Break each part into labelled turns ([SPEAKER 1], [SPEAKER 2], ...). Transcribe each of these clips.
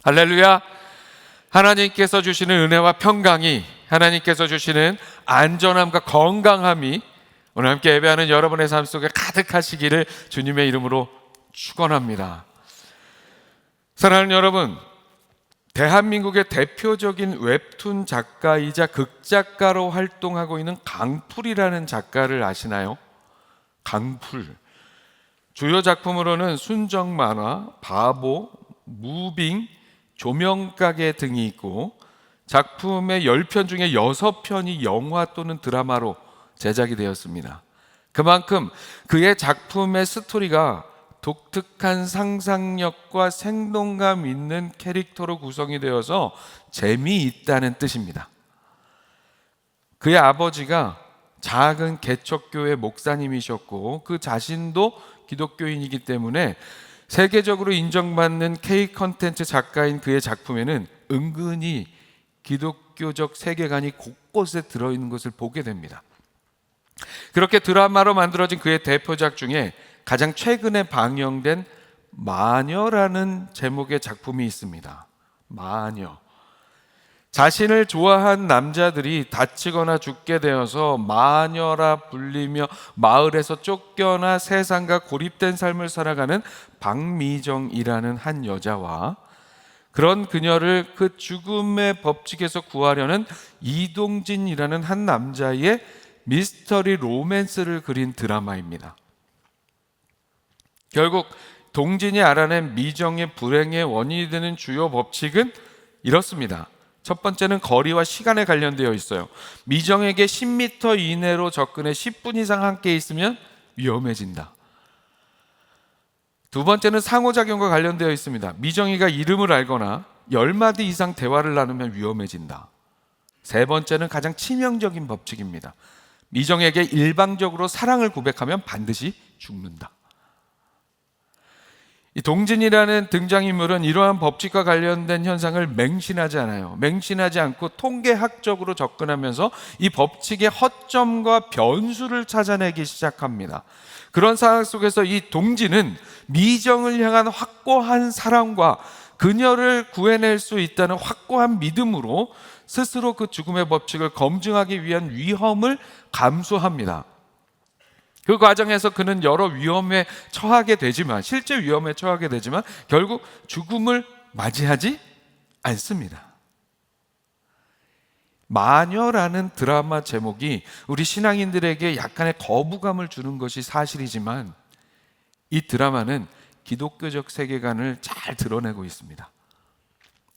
[SPEAKER 1] 할렐루야. 하나님께서 주시는 은혜와 평강이, 하나님께서 주시는 안전함과 건강함이 오늘 함께 예배하는 여러분의 삶 속에 가득하시기를 주님의 이름으로 축원합니다. 사랑하는 여러분, 대한민국의 대표적인 웹툰 작가이자 극작가로 활동하고 있는 강풀이라는 작가를 아시나요? 강풀. 주요 작품으로는 순정만화, 바보, 무빙, 조명가게 등이 있고 작품의 10편 중에 6편이 영화 또는 드라마로 제작이 되었습니다. 그만큼 그의 작품의 스토리가 독특한 상상력과 생동감 있는 캐릭터로 구성이 되어서 재미있다는 뜻입니다. 그의 아버지가 작은 개척교회 목사님이셨고 그 자신도 기독교인이기 때문에 세계적으로 인정받는 K 컨텐츠 작가인 그의 작품에는 은근히 기독교적 세계관이 곳곳에 들어있는 것을 보게 됩니다. 그렇게 드라마로 만들어진 그의 대표작 중에 가장 최근에 방영된 마녀라는 제목의 작품이 있습니다. 마녀. 자신을 좋아한 남자들이 다치거나 죽게 되어서 마녀라 불리며 마을에서 쫓겨나 세상과 고립된 삶을 살아가는 박미정이라는 한 여자와 그런 그녀를 그 죽음의 법칙에서 구하려는 이동진이라는 한 남자의 미스터리 로맨스를 그린 드라마입니다. 결국 동진이 알아낸 미정의 불행의 원인이 되는 주요 법칙은 이렇습니다. 첫 번째는 거리와 시간에 관련되어 있어요. 미정에게 10m 이내로 접근해 10분 이상 함께 있으면 위험해진다. 두 번째는 상호작용과 관련되어 있습니다. 미정이가 이름을 알거나 10마디 이상 대화를 나누면 위험해진다. 세 번째는 가장 치명적인 법칙입니다. 미정에게 일방적으로 사랑을 고백하면 반드시 죽는다. 이 동진이라는 등장인물은 이러한 법칙과 관련된 현상을 맹신하지 않아요. 맹신하지 않고 통계학적으로 접근하면서 이 법칙의 허점과 변수를 찾아내기 시작합니다. 그런 상황 속에서 이 동진은 미정을 향한 확고한 사랑과 그녀를 구해낼 수 있다는 확고한 믿음으로 스스로 그 죽음의 법칙을 검증하기 위한 위험을 감수합니다. 그 과정에서 그는 여러 위험에 처하게 되지만, 실제 위험에 처하게 되지만 결국 죽음을 맞이하지 않습니다. 마녀라는 드라마 제목이 우리 신앙인들에게 약간의 거부감을 주는 것이 사실이지만 이 드라마는 기독교적 세계관을 잘 드러내고 있습니다.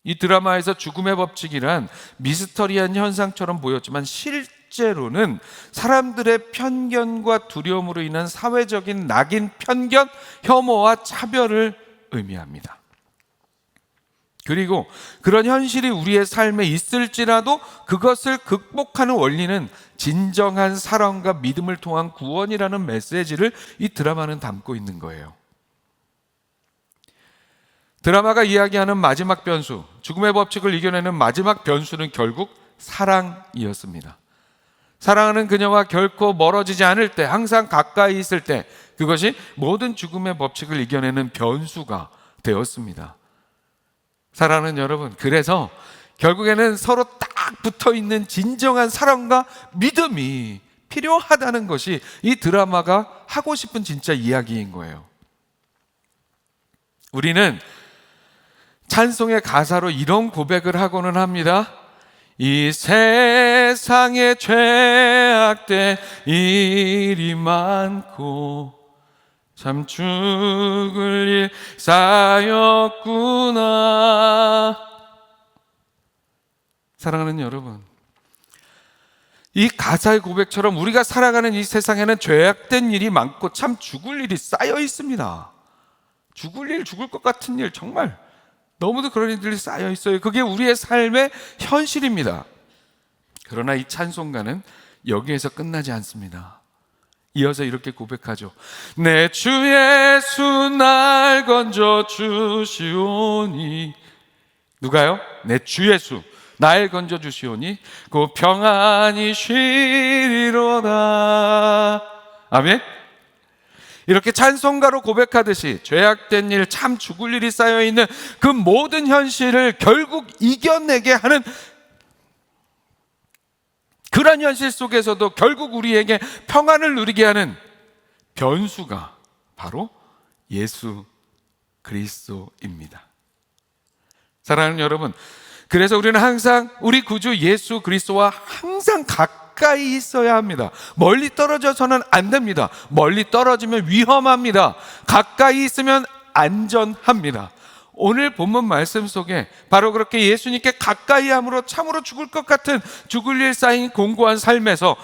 [SPEAKER 1] 이 드라마에서 죽음의 법칙이란 미스터리한 현상처럼 보였지만 실제로는 사람들의 편견과 두려움으로 인한 사회적인 낙인, 편견, 혐오와 차별을 의미합니다. 그리고 그런 현실이 우리의 삶에 있을지라도 그것을 극복하는 원리는 진정한 사랑과 믿음을 통한 구원이라는 메시지를 이 드라마는 담고 있는 거예요. 드라마가 이야기하는 마지막 변수, 죽음의 법칙을 이겨내는 마지막 변수는 결국 사랑이었습니다. 사랑하는 그녀와 결코 멀어지지 않을 때, 항상 가까이 있을 때, 그것이 모든 죽음의 법칙을 이겨내는 변수가 되었습니다. 사랑하는 여러분, 그래서 결국에는 서로 딱 붙어있는 진정한 사랑과 믿음이 필요하다는 것이 이 드라마가 하고 싶은 진짜 이야기인 거예요. 우리는 찬송의 가사로 이런 고백을 하고는 합니다. 이 세상에 죄악된 일이 많고 참 죽을 일 쌓였구나. 사랑하는 여러분, 이 가사의 고백처럼 우리가 살아가는 이 세상에는 죄악된 일이 많고 참 죽을 일이 쌓여 있습니다. 죽을 일, 죽을 것 같은 일, 정말 너무도 그런 일들이 쌓여 있어요. 그게 우리의 삶의 현실입니다. 그러나 이 찬송가는 여기에서 끝나지 않습니다. 이어서 이렇게 고백하죠. 내 주 예수 날 건져 주시오니. 누가요? 내 주 예수 날 건져 주시오니 그 평안히 쉬리로다. 아멘. 이렇게 찬송가로 고백하듯이 죄악된 일, 참 죽을 일이 쌓여있는 그 모든 현실을 결국 이겨내게 하는 그런 현실 속에서도 결국 우리에게 평안을 누리게 하는 변수가 바로 예수 그리스도입니다. 사랑하는 여러분, 그래서 우리는 항상 우리 구주 예수 그리스도와 항상 가까이 있어야 합니다. 멀리 떨어져서는 안 됩니다. 멀리 떨어지면 위험합니다. 가까이 있으면 안전합니다. 오늘 본문 말씀 속에 바로 그렇게 예수님께 가까이 함으로 참으로 죽을 것 같은 죽을 일 쌓인 공고한 삶에서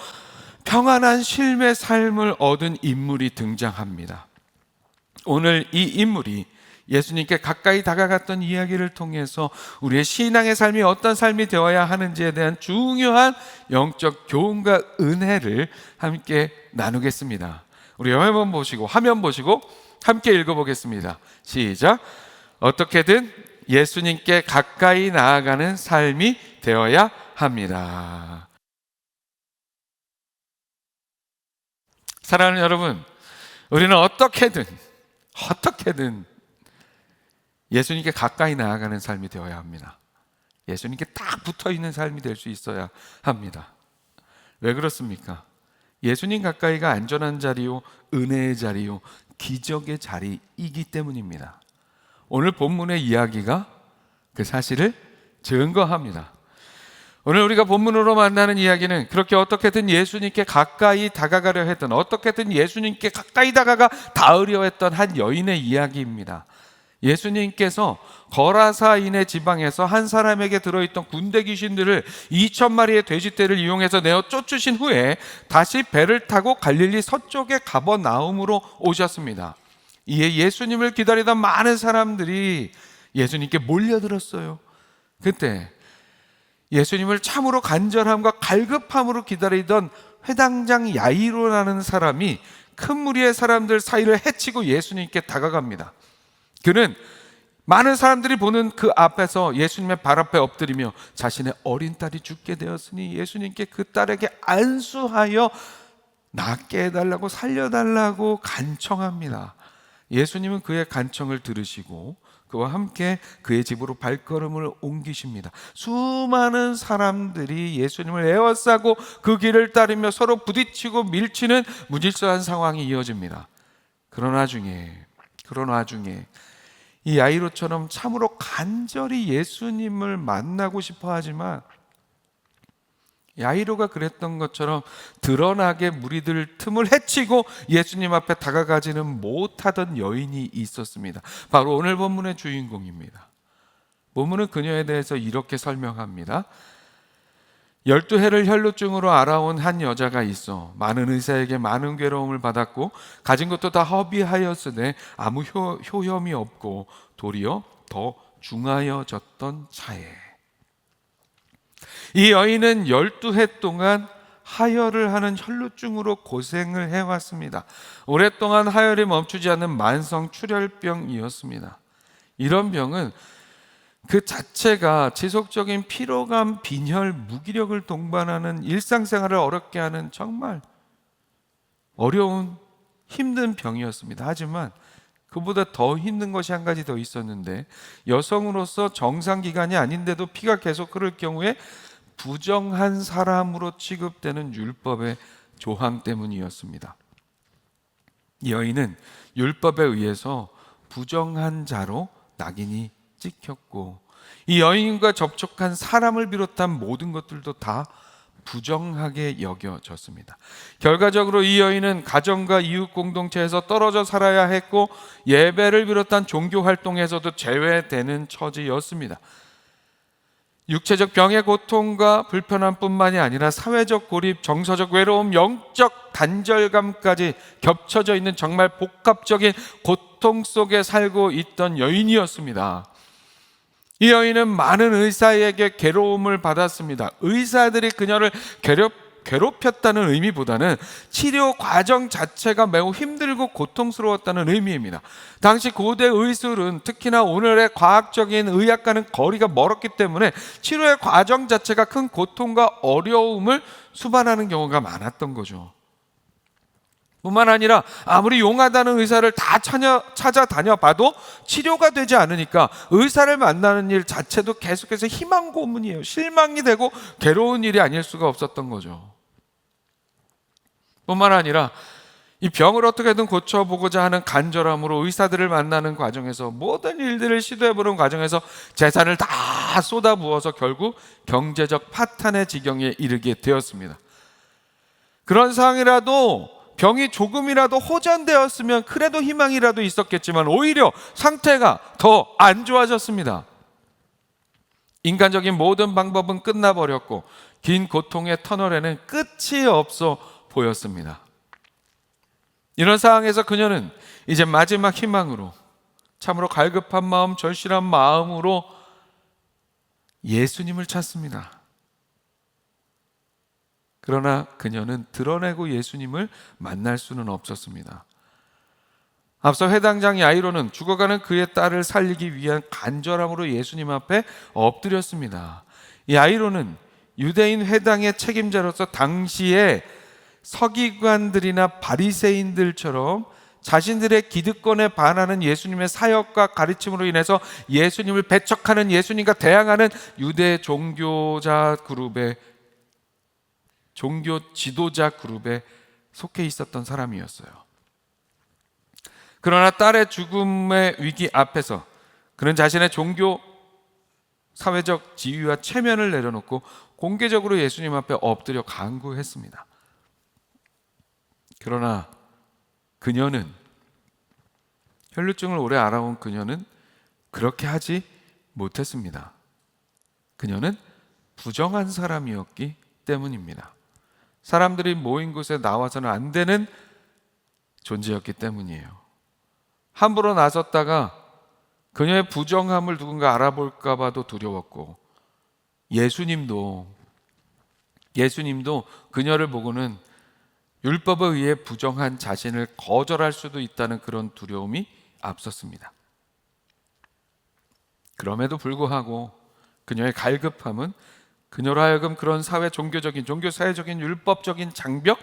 [SPEAKER 1] 평안한 쉼의 삶을 얻은 인물이 등장합니다. 오늘 이 인물이 예수님께 가까이 다가갔던 이야기를 통해서 우리의 신앙의 삶이 어떤 삶이 되어야 하는지에 대한 중요한 영적 교훈과 은혜를 함께 나누겠습니다. 우리 화면 보시고 함께 읽어보겠습니다. 시작. 어떻게든 예수님께 가까이 나아가는 삶이 되어야 합니다. 사랑하는 여러분, 우리는 어떻게든 예수님께 가까이 나아가는 삶이 되어야 합니다. 예수님께 딱 붙어있는 삶이 될 수 있어야 합니다. 왜 그렇습니까? 예수님 가까이가 안전한 자리요, 은혜의 자리요, 기적의 자리이기 때문입니다. 오늘 본문의 이야기가 그 사실을 증거합니다. 오늘 우리가 본문으로 만나는 이야기는 그렇게 어떻게든 예수님께 가까이 다가가려 했던, 어떻게든 예수님께 가까이 다가가 닿으려 했던 한 여인의 이야기입니다. 예수님께서 거라사인의 지방에서 한 사람에게 들어있던 군대 귀신들을 2,000마리의 돼지떼를 이용해서 내어 쫓으신 후에 다시 배를 타고 갈릴리 서쪽에 가버나움으로 오셨습니다. 이에 예수님을 기다리던 많은 사람들이 예수님께 몰려들었어요. 그때 예수님을 참으로 간절함과 갈급함으로 기다리던 회당장 야이로라는 사람이 큰 무리의 사람들 사이를 헤치고 예수님께 다가갑니다. 그는 많은 사람들이 보는 그 앞에서 예수님의 발 앞에 엎드리며 자신의 어린 딸이 죽게 되었으니 예수님께 그 딸에게 안수하여 낫게 해달라고, 살려달라고 간청합니다. 예수님은 그의 간청을 들으시고 그와 함께 그의 집으로 발걸음을 옮기십니다. 수많은 사람들이 예수님을 에워싸고 그 길을 따르며 서로 부딪히고 밀치는 무질서한 상황이 이어집니다. 그런 와중에 이 야이로처럼 참으로 간절히 예수님을 만나고 싶어 하지만 야이로가 그랬던 것처럼 드러나게 무리들 틈을 헤치고 예수님 앞에 다가가지는 못하던 여인이 있었습니다. 바로 오늘 본문의 주인공입니다. 본문은 그녀에 대해서 이렇게 설명합니다. 12해를 혈루증으로 알아온 한 여자가 있어 많은 의사에게 많은 괴로움을 받았고 가진 것도 다 허비하였으되 아무 효험이 없고 도리어 더 중하여졌던 차에 이 여인은 12해 동안 하혈을 하는 혈루증으로 고생을 해왔습니다. 오랫동안 하혈이 멈추지 않는 만성 출혈병이었습니다. 이런 병은 그 자체가 지속적인 피로감, 빈혈, 무기력을 동반하는 일상생활을 어렵게 하는 정말 어려운 힘든 병이었습니다. 하지만 그보다 더 힘든 것이 한 가지 더 있었는데 여성으로서 정상기간이 아닌데도 피가 계속 흐를 경우에 부정한 사람으로 취급되는 율법의 조항 때문이었습니다. 이 여인은 율법에 의해서 부정한 자로 낙인이 찍혔고 이 여인과 접촉한 사람을 비롯한 모든 것들도 다 부정하게 여겨졌습니다. 결과적으로 이 여인은 가정과 이웃 공동체에서 떨어져 살아야 했고 예배를 비롯한 종교 활동에서도 제외되는 처지였습니다. 육체적 병의 고통과 불편함뿐만이 아니라 사회적 고립, 정서적 외로움, 영적 단절감까지 겹쳐져 있는 정말 복합적인 고통 속에 살고 있던 여인이었습니다. 이 여인은 많은 의사에게 괴로움을 받았습니다. 의사들이 그녀를 괴롭혔다는 의미보다는 치료 과정 자체가 매우 힘들고 고통스러웠다는 의미입니다. 당시 고대 의술은 특히나 오늘의 과학적인 의학과는 거리가 멀었기 때문에 치료의 과정 자체가 큰 고통과 어려움을 수반하는 경우가 많았던 거죠. 뿐만 아니라 아무리 용하다는 의사를 다 찾아다녀 봐도 치료가 되지 않으니까 의사를 만나는 일 자체도 계속해서 희망 고문이에요. 실망이 되고 괴로운 일이 아닐 수가 없었던 거죠. 뿐만 아니라 이 병을 어떻게든 고쳐보고자 하는 간절함으로 의사들을 만나는 과정에서 모든 일들을 시도해보는 과정에서 재산을 다 쏟아부어서 결국 경제적 파탄의 지경에 이르게 되었습니다. 그런 상황이라도 병이 조금이라도 호전되었으면 그래도 희망이라도 있었겠지만 오히려 상태가 더 안 좋아졌습니다. 인간적인 모든 방법은 끝나버렸고 긴 고통의 터널에는 끝이 없어 보였습니다. 이런 상황에서 그녀는 이제 마지막 희망으로 참으로 갈급한 마음, 절실한 마음으로 예수님을 찾습니다. 그러나 그녀는 드러내고 예수님을 만날 수는 없었습니다. 앞서 회당장 야이로는 죽어가는 그의 딸을 살리기 위한 간절함으로 예수님 앞에 엎드렸습니다. 야이로는 유대인 회당의 책임자로서 당시에 서기관들이나 바리새인들처럼 자신들의 기득권에 반하는 예수님의 사역과 가르침으로 인해서 예수님을 배척하는, 예수님과 대항하는 유대 종교 지도자 그룹에 속해 있었던 사람이었어요. 그러나 딸의 죽음의 위기 앞에서 그는 자신의 종교 사회적 지위와 체면을 내려놓고 공개적으로 예수님 앞에 엎드려 간구했습니다. 그러나 그녀는, 혈루증을 오래 알아온 그녀는 그렇게 하지 못했습니다. 그녀는 부정한 사람이었기 때문입니다. 사람들이 모인 곳에 나와서는 안 되는 존재였기 때문이에요. 함부로 나섰다가 그녀의 부정함을 누군가 알아볼까 봐도 두려웠고, 예수님도 그녀를 보고는 율법에 의해 부정한 자신을 거절할 수도 있다는 그런 두려움이 앞섰습니다. 그럼에도 불구하고 그녀의 갈급함은 그녀로 하여금 그런 종교사회적인 율법적인 장벽,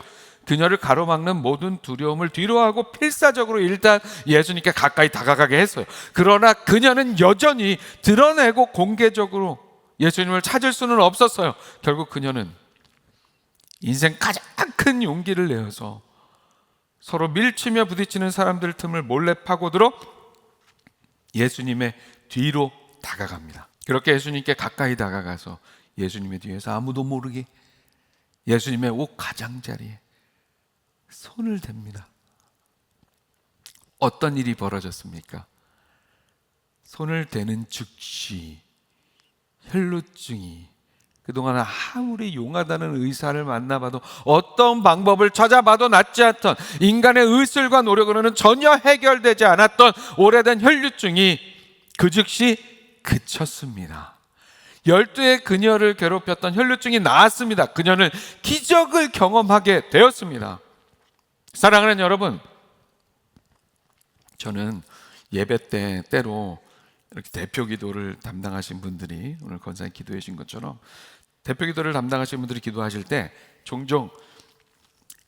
[SPEAKER 1] 그녀를 가로막는 모든 두려움을 뒤로하고 필사적으로 일단 예수님께 가까이 다가가게 했어요. 그러나 그녀는 여전히 드러내고 공개적으로 예수님을 찾을 수는 없었어요. 결국 그녀는 인생 가장 큰 용기를 내어서 서로 밀치며 부딪히는 사람들 틈을 몰래 파고들어 예수님의 뒤로 다가갑니다. 그렇게 예수님께 가까이 다가가서 예수님의 뒤에서 아무도 모르게 예수님의 옷 가장자리에 손을 댑니다. 어떤 일이 벌어졌습니까? 손을 대는 즉시 혈루증이, 그동안 아무리 용하다는 의사를 만나봐도 어떤 방법을 찾아봐도 낫지 않던, 인간의 의술과 노력으로는 전혀 해결되지 않았던 오래된 혈루증이 그 즉시 그쳤습니다. 12의 그녀를 괴롭혔던 혈루증이 나았습니다. 그녀는 기적을 경험하게 되었습니다. 사랑하는 여러분, 저는 예배 때로 이렇게 대표 기도를 담당하신 분들이, 오늘 권사님 기도해 주신 것처럼 대표 기도를 담당하신 분들이 기도하실 때 종종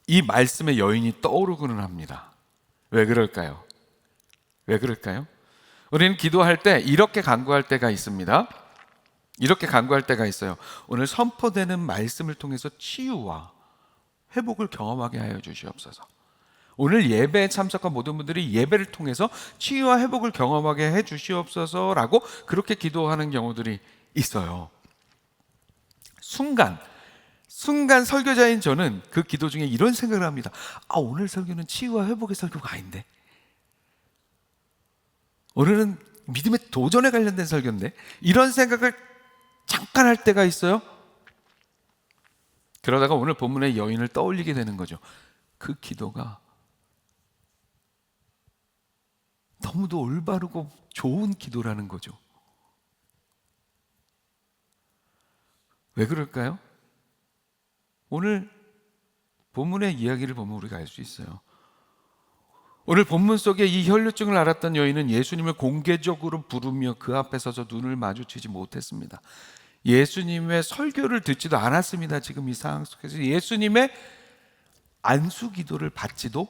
[SPEAKER 1] 이 말씀의 여인이 떠오르고는 합니다. 왜 그럴까요? 우리는 기도할 때 이렇게 간구할 때가 있습니다. 이렇게 간구할 때가 있어요. 오늘 선포되는 말씀을 통해서 치유와 회복을 경험하게 하여 주시옵소서. 오늘 예배에 참석한 모든 분들이 예배를 통해서 치유와 회복을 경험하게 해 주시옵소서라고 그렇게 기도하는 경우들이 있어요. 순간 설교자인 저는 그 기도 중에 이런 생각을 합니다. 오늘 설교는 치유와 회복의 설교가 아닌데, 오늘은 믿음의 도전에 관련된 설교인데, 이런 생각을 잠깐 할 때가 있어요. 그러다가 오늘 본문의 여인을 떠올리게 되는 거죠. 그 기도가 너무도 올바르고 좋은 기도라는 거죠. 왜 그럴까요? 오늘 본문의 이야기를 보면 우리가 알 수 있어요. 오늘 본문 속에 이 혈루증을 앓았던 여인은 예수님을 공개적으로 부르며 그 앞에 서서 눈을 마주치지 못했습니다. 예수님의 설교를 듣지도 않았습니다. 지금 이 상황 속에서 예수님의 안수 기도를 받지도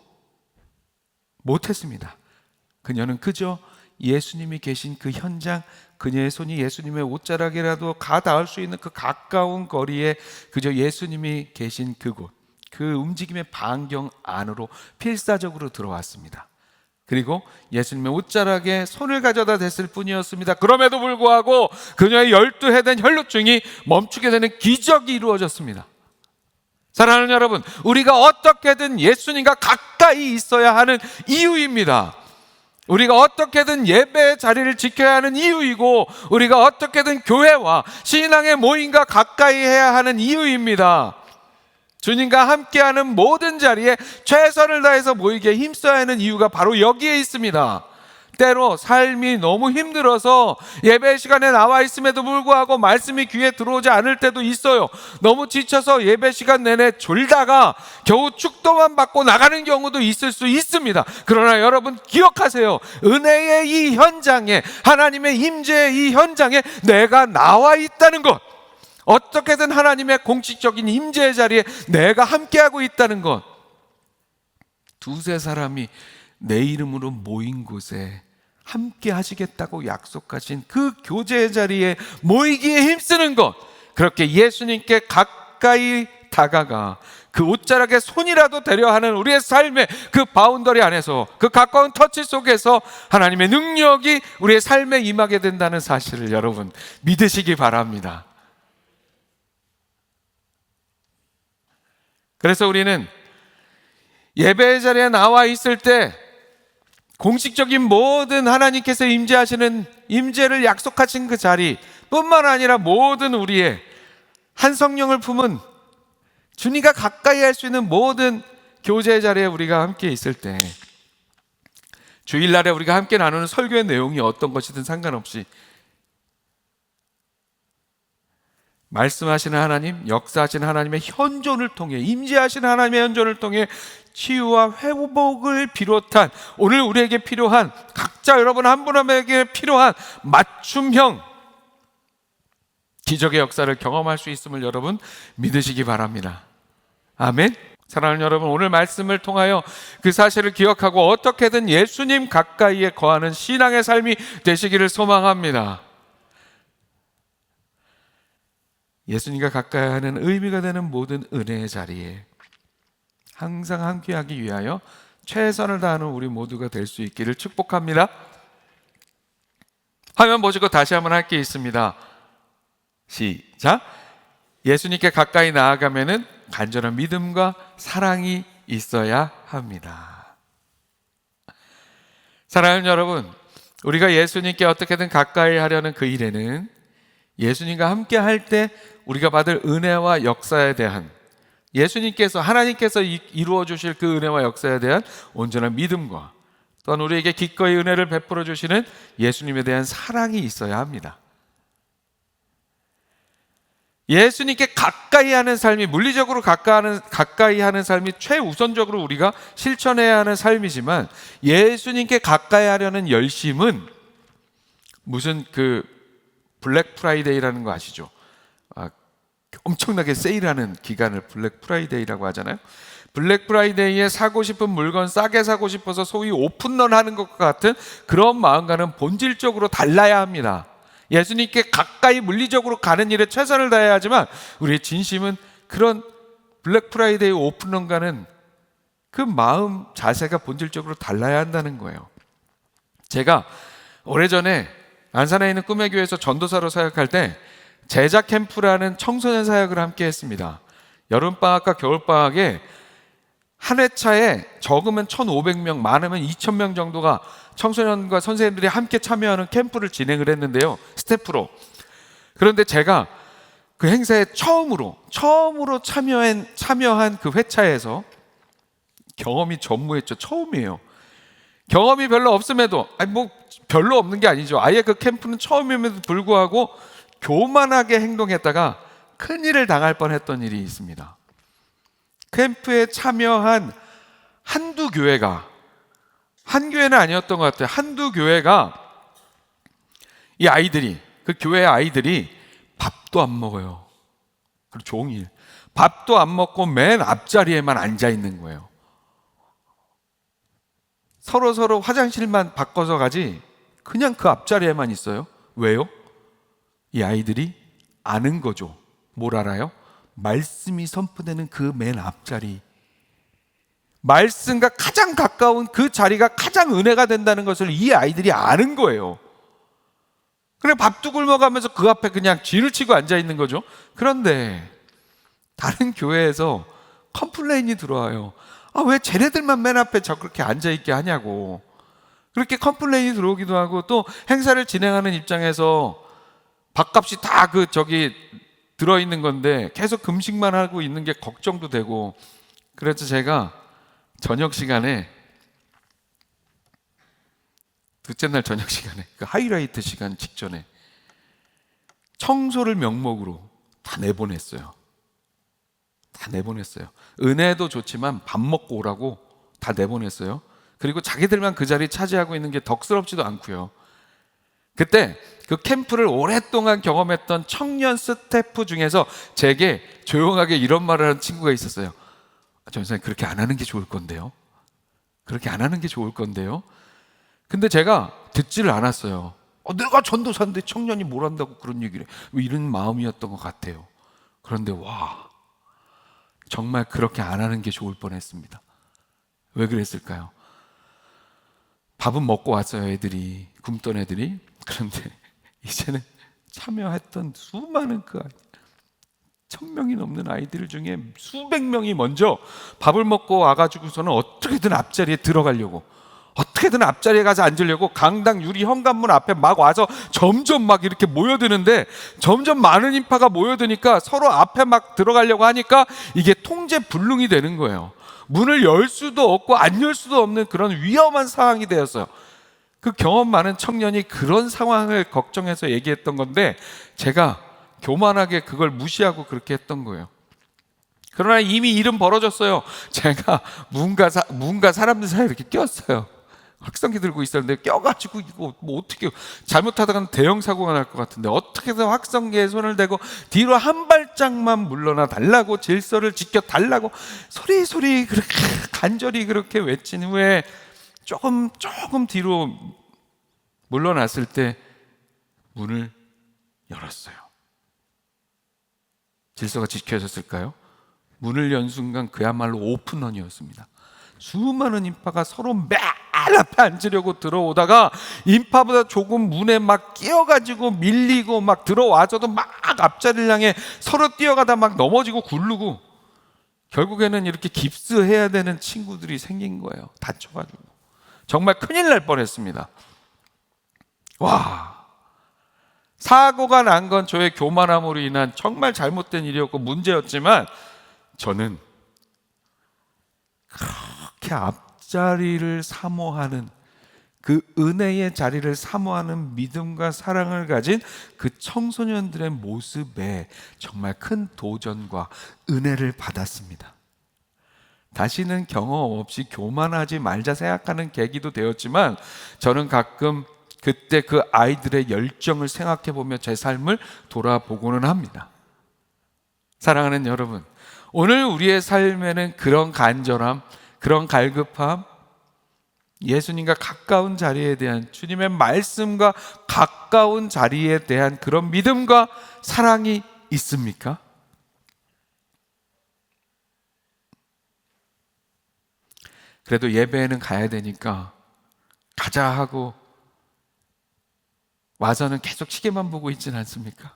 [SPEAKER 1] 못했습니다. 그녀는 그저 예수님이 계신 그 현장, 그녀의 손이 예수님의 옷자락이라도 가 닿을 수 있는 그 가까운 거리에 그저 예수님이 계신 그곳, 그 움직임의 반경 안으로 필사적으로 들어왔습니다. 그리고 예수님의 옷자락에 손을 가져다 댔을 뿐이었습니다. 그럼에도 불구하고 그녀의 12해 된 혈루증이 멈추게 되는 기적이 이루어졌습니다. 사랑하는 여러분, 우리가 어떻게든 예수님과 가까이 있어야 하는 이유입니다. 우리가 어떻게든 예배의 자리를 지켜야 하는 이유이고, 우리가 어떻게든 교회와 신앙의 모임과 가까이 해야 하는 이유입니다. 주님과 함께하는 모든 자리에 최선을 다해서 모이게 힘써야 하는 이유가 바로 여기에 있습니다. 때로 삶이 너무 힘들어서 예배 시간에 나와 있음에도 불구하고 말씀이 귀에 들어오지 않을 때도 있어요. 너무 지쳐서 예배 시간 내내 졸다가 겨우 축도만 받고 나가는 경우도 있을 수 있습니다. 그러나 여러분 기억하세요. 은혜의 이 현장에, 하나님의 임재의 이 현장에 내가 나와 있다는 것, 어떻게든 하나님의 공식적인 임재의 자리에 내가 함께하고 있다는 것, 두세 사람이 내 이름으로 모인 곳에 함께 하시겠다고 약속하신 그 교제의 자리에 모이기에 힘쓰는 것, 그렇게 예수님께 가까이 다가가 그 옷자락에 손이라도 대려 하는 우리의 삶의 그 바운더리 안에서, 그 가까운 터치 속에서 하나님의 능력이 우리의 삶에 임하게 된다는 사실을 여러분 믿으시기 바랍니다. 그래서 우리는 예배의 자리에 나와 있을 때 공식적인 모든 하나님께서 임재하시는, 임재를 약속하신 그 자리 뿐만 아니라 모든 우리의 한 성령을 품은 주님과 가까이 할 수 있는 모든 교제의 자리에 우리가 함께 있을 때, 주일날에 우리가 함께 나누는 설교의 내용이 어떤 것이든 상관없이 말씀하시는 하나님, 역사하시는 하나님의 현존을 통해, 임재하시는 하나님의 현존을 통해 치유와 회복을 비롯한 오늘 우리에게 필요한, 각자 여러분 한 분 한 분에게 필요한 맞춤형 기적의 역사를 경험할 수 있음을 여러분 믿으시기 바랍니다. 아멘. 사랑하는 여러분, 오늘 말씀을 통하여 그 사실을 기억하고 어떻게든 예수님 가까이에 거하는 신앙의 삶이 되시기를 소망합니다. 예수님과 가까이 하는 의미가 되는 모든 은혜의 자리에 항상 함께하기 위하여 최선을 다하는 우리 모두가 될 수 있기를 축복합니다. 화면 보시고 다시 한번 할 게 있습니다. 시작. 예수님께 가까이 나아가면은 간절한 믿음과 사랑이 있어야 합니다. 사랑하는 여러분, 우리가 예수님께 어떻게든 가까이 하려는 그 일에는 예수님과 함께 할 때 우리가 받을 은혜와 역사에 대한, 예수님께서, 하나님께서 이루어 주실 그 은혜와 역사에 대한 온전한 믿음과 또한 우리에게 기꺼이 은혜를 베풀어 주시는 예수님에 대한 사랑이 있어야 합니다. 예수님께 가까이 하는 삶이, 물리적으로 가까이 하는 삶이 최우선적으로 우리가 실천해야 하는 삶이지만, 예수님께 가까이 하려는 열심은 무슨 그 블랙 프라이데이라는 거 아시죠? 엄청나게 세일하는 기간을 블랙 프라이데이라고 하잖아요. 블랙 프라이데이에 사고 싶은 물건 싸게 사고 싶어서 소위 오픈런 하는 것과 같은 그런 마음과는 본질적으로 달라야 합니다. 예수님께 가까이 물리적으로 가는 일에 최선을 다해야 하지만 우리의 진심은 그런 블랙 프라이데이 오픈런과는 그 마음 자세가 본질적으로 달라야 한다는 거예요. 제가 오래전에 안산에 있는 꿈의 교회에서 전도사로 사역할 때 제자 캠프라는 청소년 사역을 함께 했습니다. 여름방학과 겨울방학에 한 회차에 적으면 1,500명, 많으면 2,000명 정도가 청소년과 선생님들이 함께 참여하는 캠프를 진행을 했는데요, 스태프로. 그런데 제가 그 행사에 처음으로 참여한 그 회차에서 경험이 전무했죠. 처음이에요. 경험이 별로 없음에도, 별로 없는 게 아니죠. 아예 그 캠프는 처음임에도 불구하고 교만하게 행동했다가 큰일을 당할 뻔했던 일이 있습니다. 캠프에 참여한 한두 교회가, 한 교회는 아니었던 것 같아요. 한두 교회가 이 아이들이, 그 교회 아이들이 밥도 안 먹어요. 그리고 종일 밥도 안 먹고 맨 앞자리에만 앉아 있는 거예요. 서로 화장실만 바꿔서 가지 그냥 그 앞자리에만 있어요. 왜요? 이 아이들이 아는 거죠. 뭘 알아요? 말씀이 선포되는 그 맨 앞자리, 말씀과 가장 가까운 그 자리가 가장 은혜가 된다는 것을 이 아이들이 아는 거예요. 그래 밥도 굶어가면서 그 앞에 그냥 쥐를 치고 앉아 있는 거죠. 그런데 다른 교회에서 컴플레인이 들어와요. 왜 쟤네들만 맨 앞에 그렇게 앉아 있게 하냐고. 그렇게 컴플레인이 들어오기도 하고, 또 행사를 진행하는 입장에서 밥값이 다 들어있는 건데 계속 금식만 하고 있는 게 걱정도 되고. 그래서 제가 저녁 시간에, 둘째 날 저녁 시간에, 그 하이라이트 시간 직전에 청소를 명목으로 다 내보냈어요. 은혜도 좋지만 밥 먹고 오라고 다 내보냈어요. 그리고 자기들만 그 자리 차지하고 있는 게 덕스럽지도 않고요. 그때 그 캠프를 오랫동안 경험했던 청년 스태프 중에서 제게 조용하게 이런 말을 하는 친구가 있었어요. 전사님, 그렇게 안 하는 게 좋을 건데요. 근데 제가 듣지를 않았어요. 내가 전도사인데 청년이 뭘 한다고 그런 얘기를 해. 이런 마음이었던 것 같아요. 그런데 정말 그렇게 안 하는 게 좋을 뻔했습니다. 왜 그랬을까요? 밥은 먹고 왔어요. 애들이, 굶던 애들이. 그런데 이제는 참여했던 수많은 1000명이 넘는 아이들 중에 수백 명이 먼저 밥을 먹고 와가지고서는 어떻게든 앞자리에 들어가려고, 어떻게든 앞자리에 가서 앉으려고 강당 유리 현관문 앞에 막 와서 점점 막 이렇게 모여드는데, 점점 많은 인파가 모여드니까 서로 앞에 막 들어가려고 하니까 이게 통제불능이 되는 거예요. 문을 열 수도 없고 안 열 수도 없는 그런 위험한 상황이 되었어요. 그 경험 많은 청년이 그런 상황을 걱정해서 얘기했던 건데, 제가 교만하게 그걸 무시하고 그렇게 했던 거예요. 그러나 이미 일은 벌어졌어요. 제가 뭔가 사람들 사이에 이렇게 꼈어요. 확성기 들고 있었는데 껴가지고 이거 어떻게, 잘못하다가는 대형 사고가 날 것 같은데 어떻게든 확성기에 손을 대고 뒤로 한 발짝만 물러나 달라고, 질서를 지켜 달라고 소리 그렇게 간절히 그렇게 외친 후에 조금 뒤로 물러났을 때 문을 열었어요. 질서가 지켜졌을까요? 문을 연 순간 그야말로 오픈런이었습니다. 수많은 인파가 서로 맨 앞에 앉으려고 들어오다가 인파보다 조금 문에 막 끼어가지고 밀리고 막 들어와서도 막 앞자리를 향해 서로 뛰어가다 막 넘어지고 굴르고, 결국에는 이렇게 깁스해야 되는 친구들이 생긴 거예요. 다쳐가지고 정말 큰일 날 뻔했습니다. 사고가 난 건 저의 교만함으로 인한 정말 잘못된 일이었고 문제였지만, 저는 그렇게 앞자리를 사모하는, 그 은혜의 자리를 사모하는 믿음과 사랑을 가진 그 청소년들의 모습에 정말 큰 도전과 은혜를 받았습니다. 다시는 경험 없이 교만하지 말자 생각하는 계기도 되었지만, 저는 가끔 그때 그 아이들의 열정을 생각해 보며 제 삶을 돌아보고는 합니다. 사랑하는 여러분, 오늘 우리의 삶에는 그런 간절함, 그런 갈급함, 예수님과 가까운 자리에 대한, 주님의 말씀과 가까운 자리에 대한 그런 믿음과 사랑이 있습니까? 그래도 예배에는 가야 되니까 가자 하고 와서는 계속 시계만 보고 있지는 않습니까?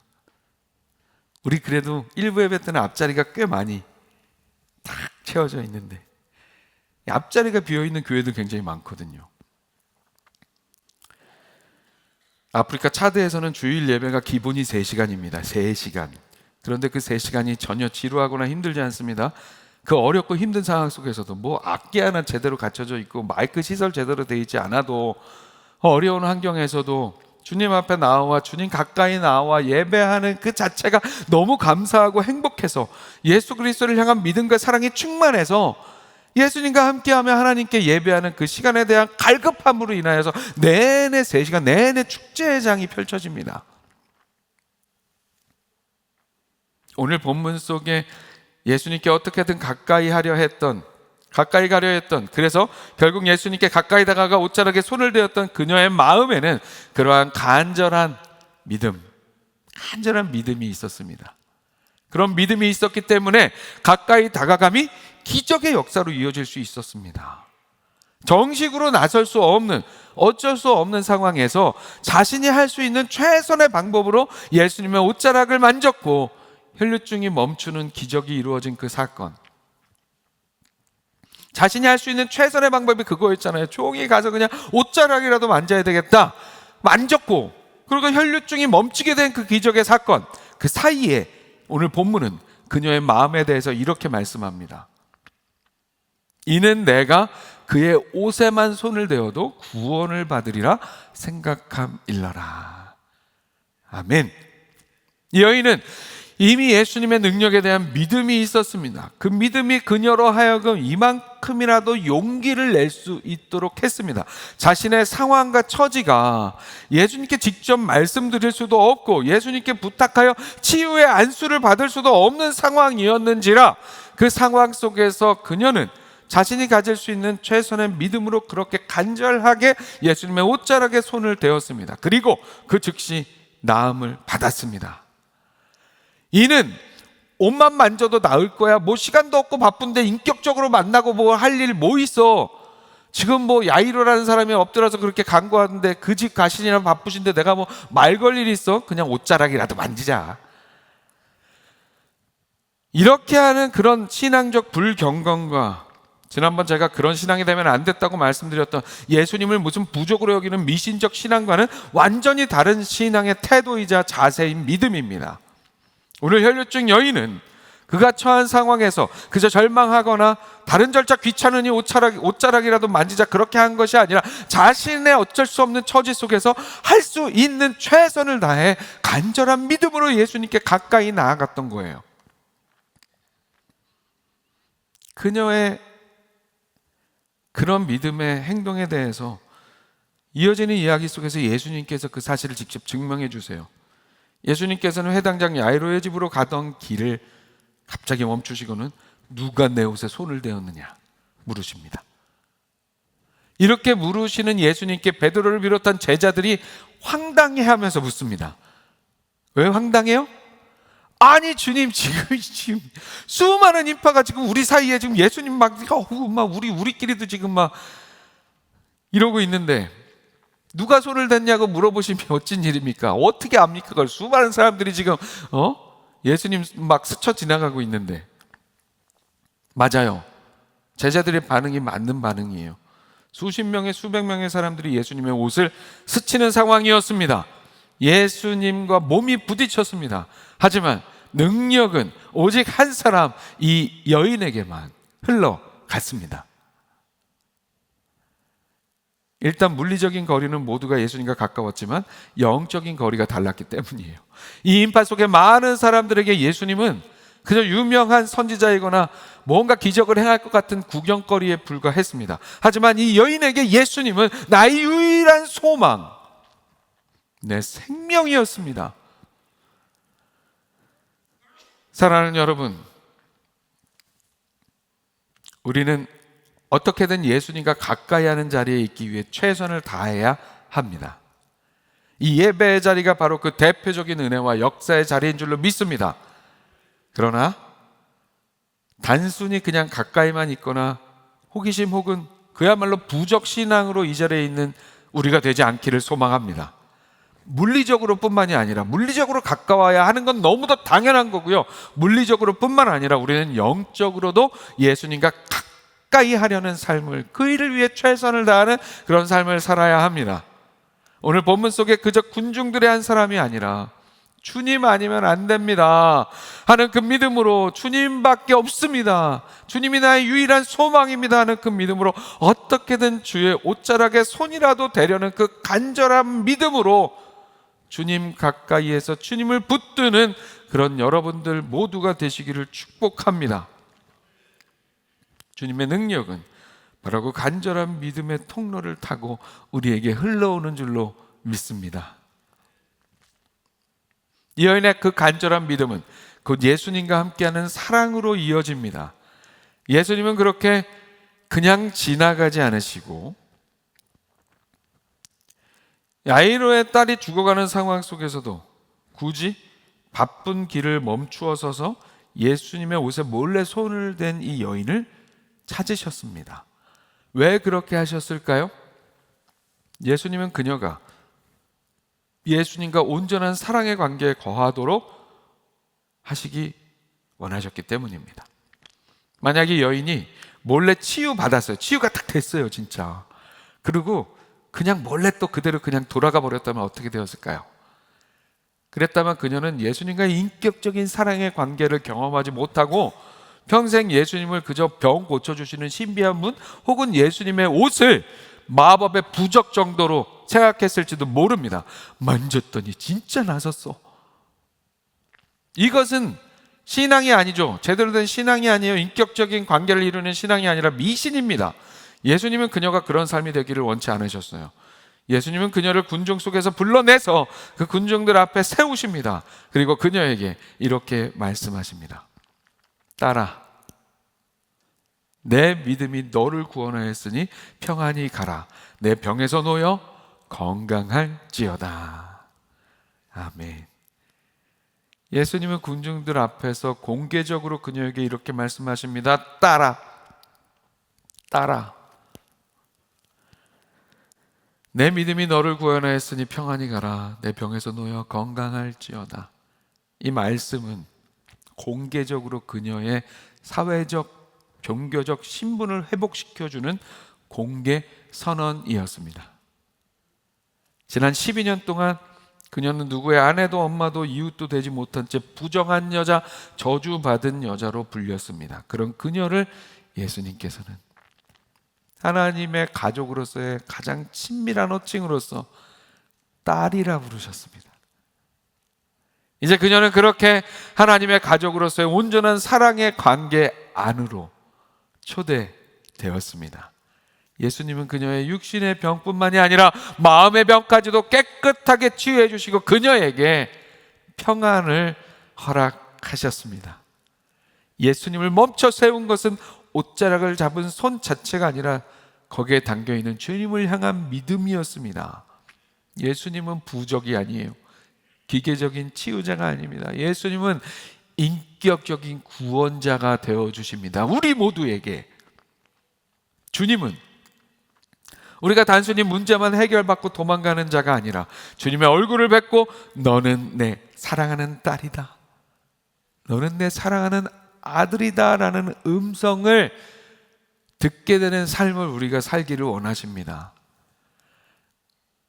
[SPEAKER 1] 우리 그래도 일부 예배 때는 앞자리가 꽤 많이 딱 채워져 있는데, 앞자리가 비어있는 교회도 굉장히 많거든요. 아프리카 차드에서는 주일 예배가 기본이 3시간입니다. 3시간. 그런데 그 3시간이 전혀 지루하거나 힘들지 않습니다. 그 어렵고 힘든 상황 속에서도 악기 하나 제대로 갖춰져 있고 마이크 시설 제대로 되어 있지 않아도, 어려운 환경에서도 주님 앞에 나와, 주님 가까이 나와 예배하는 그 자체가 너무 감사하고 행복해서, 예수 그리스도를 향한 믿음과 사랑이 충만해서 예수님과 함께하며 하나님께 예배하는 그 시간에 대한 갈급함으로 인하여서 내내 3시간 내내 축제의 장이 펼쳐집니다. 오늘 본문 속에 예수님께 어떻게든 가까이 하려 했던 가까이 가려 했던, 그래서 결국 예수님께 가까이 다가가 옷자락에 손을 대었던 그녀의 마음에는 그러한 간절한 믿음이 있었습니다. 그런 믿음이 있었기 때문에 가까이 다가감이 기적의 역사로 이어질 수 있었습니다. 정식으로 나설 수 없는, 어쩔 수 없는 상황에서 자신이 할 수 있는 최선의 방법으로 예수님의 옷자락을 만졌고 혈류증이 멈추는 기적이 이루어진 그 사건. 자신이 할 수 있는 최선의 방법이 그거였잖아요. 종이 가서 그냥 옷자락이라도 만져야 되겠다. 만졌고, 그리고 혈류증이 멈추게 된 그 기적의 사건. 그 사이에 오늘 본문은 그녀의 마음에 대해서 이렇게 말씀합니다. 이는 내가 그의 옷에만 손을 대어도 구원을 받으리라 생각함일러라. 아멘. 이 여인은 이미 예수님의 능력에 대한 믿음이 있었습니다. 그 믿음이 그녀로 하여금 이만큼이라도 용기를 낼 수 있도록 했습니다. 자신의 상황과 처지가 예수님께 직접 말씀드릴 수도 없고 예수님께 부탁하여 치유의 안수를 받을 수도 없는 상황이었는지라 그 상황 속에서 그녀는 자신이 가질 수 있는 최선의 믿음으로 그렇게 간절하게 예수님의 옷자락에 손을 대었습니다. 그리고 그 즉시 나음을 받았습니다. 이는 옷만 만져도 나을 거야, 뭐 시간도 없고 바쁜데 인격적으로 만나고 뭐 할 일 뭐 있어, 지금 뭐 야이로라는 사람이 엎드려서 그렇게 간구하는데 그 집 가시느라 바쁘신데 내가 뭐 말 걸 일 있어? 그냥 옷자락이라도 만지자. 이렇게 하는 그런 신앙적 불경건과, 지난번 제가 그런 신앙이 되면 안 됐다고 말씀드렸던 예수님을 무슨 부족으로 여기는 미신적 신앙과는 완전히 다른 신앙의 태도이자 자세인 믿음입니다. 오늘 혈류증 여인은 그가 처한 상황에서 그저 절망하거나 다른 절차 귀찮으니 옷자락이라도 만지자 그렇게 한 것이 아니라 자신의 어쩔 수 없는 처지 속에서 할 수 있는 최선을 다해 간절한 믿음으로 예수님께 가까이 나아갔던 거예요. 그녀의 그런 믿음의 행동에 대해서 이어지는 이야기 속에서 예수님께서 그 사실을 직접 증명해 주세요. 예수님께서는 회당장 야이로의 집으로 가던 길을 갑자기 멈추시고는 누가 내 옷에 손을 대었느냐 물으십니다. 이렇게 물으시는 예수님께 베드로를 비롯한 제자들이 황당해하면서 묻습니다. 왜 황당해요? 아니 주님, 지금 수많은 인파가 지금 우리 사이에 지금 예수님 막 우리끼리도 지금 막 이러고 있는데 누가 손을 댔냐고 물어보시면 어쩐 일입니까? 어떻게 압니까? 그걸 수많은 사람들이 지금 예수님 막 스쳐 지나가고 있는데. 맞아요. 제자들의 반응이 맞는 반응이에요. 수십 명의 수백 명의 사람들이 예수님의 옷을 스치는 상황이었습니다. 예수님과 몸이 부딪혔습니다. 하지만 능력은 오직 한 사람, 이 여인에게만 흘러갔습니다. 일단 물리적인 거리는 모두가 예수님과 가까웠지만 영적인 거리가 달랐기 때문이에요. 이 인파 속에 많은 사람들에게 예수님은 그저 유명한 선지자이거나 뭔가 기적을 행할 것 같은 구경거리에 불과했습니다. 하지만 이 여인에게 예수님은 나의 유일한 소망, 내 생명이었습니다. 사랑하는 여러분, 우리는 어떻게든 예수님과 가까이 하는 자리에 있기 위해 최선을 다해야 합니다. 이 예배의 자리가 바로 그 대표적인 은혜와 역사의 자리인 줄로 믿습니다. 그러나 단순히 그냥 가까이만 있거나 호기심 혹은 그야말로 부적신앙으로 이 자리에 있는 우리가 되지 않기를 소망합니다. 물리적으로 뿐만이 아니라, 물리적으로 가까워야 하는 건 너무도 당연한 거고요, 물리적으로 뿐만 아니라 우리는 영적으로도 예수님과 가까이 하려는 삶을, 그 일을 위해 최선을 다하는 그런 삶을 살아야 합니다. 오늘 본문 속에 그저 군중들의 한 사람이 아니라 주님 아니면 안 됩니다 하는 그 믿음으로, 주님밖에 없습니다, 주님이 나의 유일한 소망입니다 하는 그 믿음으로 어떻게든 주의 옷자락에 손이라도 대려는 그 간절한 믿음으로 주님 가까이에서 주님을 붙드는 그런 여러분들 모두가 되시기를 축복합니다. 주님의 능력은 바로 그 간절한 믿음의 통로를 타고 우리에게 흘러오는 줄로 믿습니다. 이 여인의 그 간절한 믿음은 곧 예수님과 함께하는 사랑으로 이어집니다. 예수님은 그렇게 그냥 지나가지 않으시고 야이로의 딸이 죽어가는 상황 속에서도 굳이 바쁜 길을 멈추어 서서 예수님의 옷에 몰래 손을 댄 이 여인을 찾으셨습니다. 왜 그렇게 하셨을까요? 예수님은 그녀가 예수님과 온전한 사랑의 관계에 거하도록 하시기 원하셨기 때문입니다. 만약에 여인이 몰래 치유받았어요. 치유가 딱 됐어요, 진짜. 그리고 그냥 몰래 또 그대로 그냥 돌아가 버렸다면 어떻게 되었을까요? 그랬다면 그녀는 예수님과의 인격적인 사랑의 관계를 경험하지 못하고 평생 예수님을 그저 병 고쳐주시는 신비한 분 혹은 예수님의 옷을 마법의 부적 정도로 생각했을지도 모릅니다. 만졌더니 진짜 나섰어. 이것은 신앙이 아니죠. 제대로 된 신앙이 아니에요. 인격적인 관계를 이루는 신앙이 아니라 미신입니다. 예수님은 그녀가 그런 삶이 되기를 원치 않으셨어요. 예수님은 그녀를 군중 속에서 불러내서 그 군중들 앞에 세우십니다. 그리고 그녀에게 이렇게 말씀하십니다. 딸아, 내 믿음이 너를 구원하였으니 평안히 가라. 내 병에서 놓여 건강할지어다. 아멘. 예수님은 군중들 앞에서 공개적으로 그녀에게 이렇게 말씀하십니다. 딸아, 딸아, 내 믿음이 너를 구원하였으니 평안히 가라. 내 병에서 놓여 건강할지어다. 이 말씀은 공개적으로 그녀의 사회적, 종교적 신분을 회복시켜주는 공개 선언이었습니다. 지난 12년 동안 그녀는 누구의 아내도 엄마도 이웃도 되지 못한 채 부정한 여자, 저주받은 여자로 불렸습니다. 그런 그녀를 예수님께서는 하나님의 가족으로서의 가장 친밀한 호칭으로서 딸이라 부르셨습니다. 이제 그녀는 그렇게 하나님의 가족으로서의 온전한 사랑의 관계 안으로 초대되었습니다. 예수님은 그녀의 육신의 병뿐만이 아니라 마음의 병까지도 깨끗하게 치유해 주시고 그녀에게 평안을 허락하셨습니다. 예수님을 멈춰 세운 것은 옷자락을 잡은 손 자체가 아니라 거기에 담겨있는 주님을 향한 믿음이었습니다. 예수님은 부적이 아니에요. 기계적인 치유자가 아닙니다. 예수님은 인격적인 구원자가 되어주십니다. 우리 모두에게. 주님은 우리가 단순히 문제만 해결받고 도망가는 자가 아니라 주님의 얼굴을 뵙고 너는 내 사랑하는 딸이다, 너는 내 사랑하는 아들이다 라는 음성을 듣게 되는 삶을 우리가 살기를 원하십니다.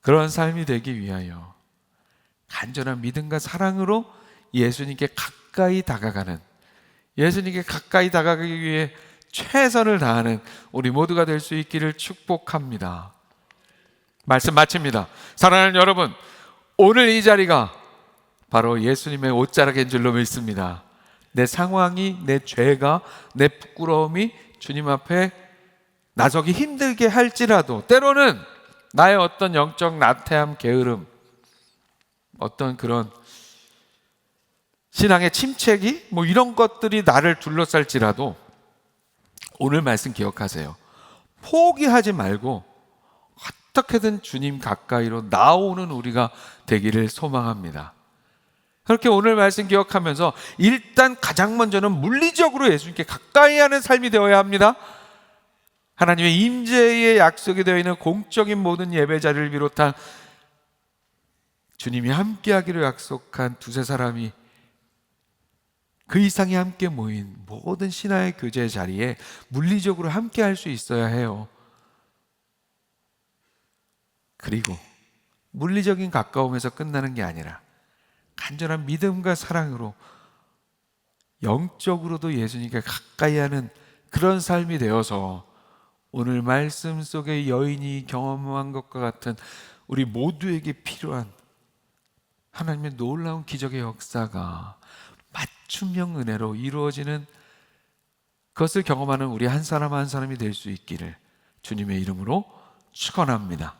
[SPEAKER 1] 그런 삶이 되기 위하여 간절한 믿음과 사랑으로 예수님께 가까이 다가가는, 예수님께 가까이 다가가기 위해 최선을 다하는 우리 모두가 될 수 있기를 축복합니다. 말씀 마칩니다. 사랑하는 여러분, 오늘 이 자리가 바로 예수님의 옷자락인 줄로 믿습니다. 내 상황이, 내 죄가, 내 부끄러움이 주님 앞에 나서기 힘들게 할지라도 때로는 나의 어떤 영적 나태함, 게으름, 어떤 그런 신앙의 침체기 이런 것들이 나를 둘러쌀지라도 오늘 말씀 기억하세요. 포기하지 말고 어떻게든 주님 가까이로 나오는 우리가 되기를 소망합니다. 그렇게 오늘 말씀 기억하면서 일단 가장 먼저는 물리적으로 예수님께 가까이 하는 삶이 되어야 합니다. 하나님의 임재의 약속이 되어 있는 공적인 모든 예배 자리를 비롯한 주님이 함께하기로 약속한 두세 사람이 그 이상이 함께 모인 모든 신화의 교제 자리에 물리적으로 함께 할 수 있어야 해요. 그리고 물리적인 가까움에서 끝나는 게 아니라 간절한 믿음과 사랑으로 영적으로도 예수님께 가까이 하는 그런 삶이 되어서 오늘 말씀 속의 여인이 경험한 것과 같은 우리 모두에게 필요한 하나님의 놀라운 기적의 역사가 맞춤형 은혜로 이루어지는 그것을 경험하는 우리 한 사람 한 사람이 될 수 있기를 주님의 이름으로 축원합니다.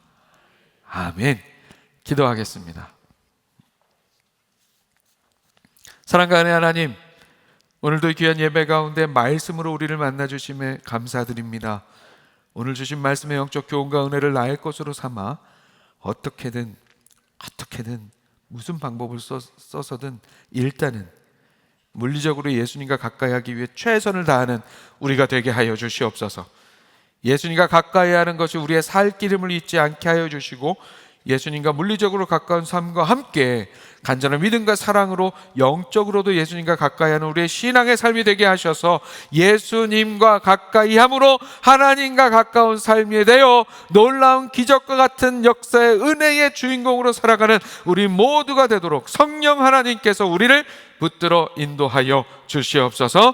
[SPEAKER 1] 아멘. 기도하겠습니다. 사랑과 은혜 하나님, 오늘도 귀한 예배 가운데 말씀으로 우리를 만나주심에 감사드립니다. 오늘 주신 말씀의 영적 교훈과 은혜를 나의 것으로 삼아 어떻게든 무슨 방법을 써서든 일단은 물리적으로 예수님과 가까이 하기 위해 최선을 다하는 우리가 되게 하여 주시옵소서. 예수님과 가까이 하는 것이 우리의 살 기름을 잊지 않게 하여 주시고, 예수님과 물리적으로 가까운 삶과 함께 간절한 믿음과 사랑으로 영적으로도 예수님과 가까이 하는 우리의 신앙의 삶이 되게 하셔서 예수님과 가까이 함으로 하나님과 가까운 삶이 되어 놀라운 기적과 같은 역사의 은혜의 주인공으로 살아가는 우리 모두가 되도록 성령 하나님께서 우리를 붙들어 인도하여 주시옵소서.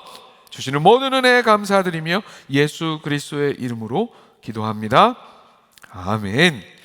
[SPEAKER 1] 주시는 모든 은혜에 감사드리며 예수 그리스도의 이름으로 기도합니다. 아멘.